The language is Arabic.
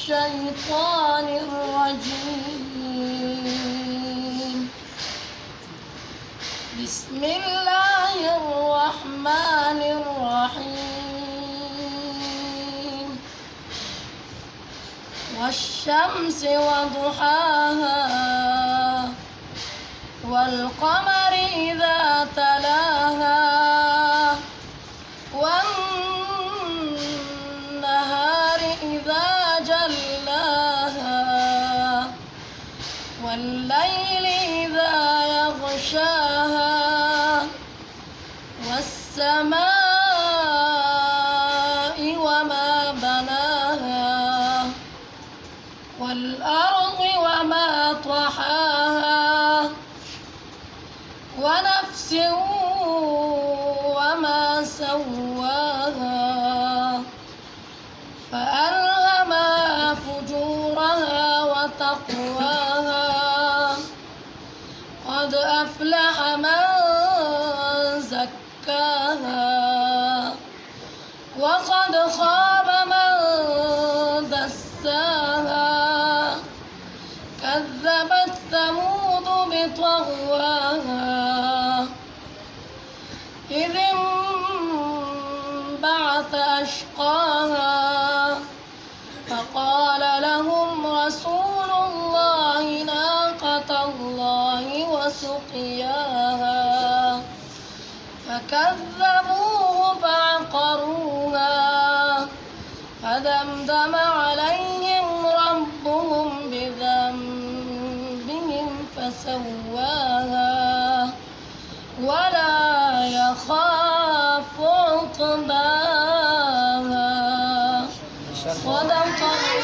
الشيطان الرجيم. بسم الله الرحمن الرحيم. والشمس وضحاها والقمر إذا تلاها والنهار إذا جلاها والليل إذا يغشاها والسماء وما بناها والأرض وما طحاها ونفس وما سواها فألهمها فجورها وتقواها. قد أفلح من زكاها وقد خاب من دساها. كذبت ثمود بطغواها إذ انبعث أشقاها فقال لهم رسول الله ناقة الله وسقياها فكذبوه فعقروها فدمدم عليهم ربهم بذنبهم فسواها ولا يخاف عقباها. صدق الله.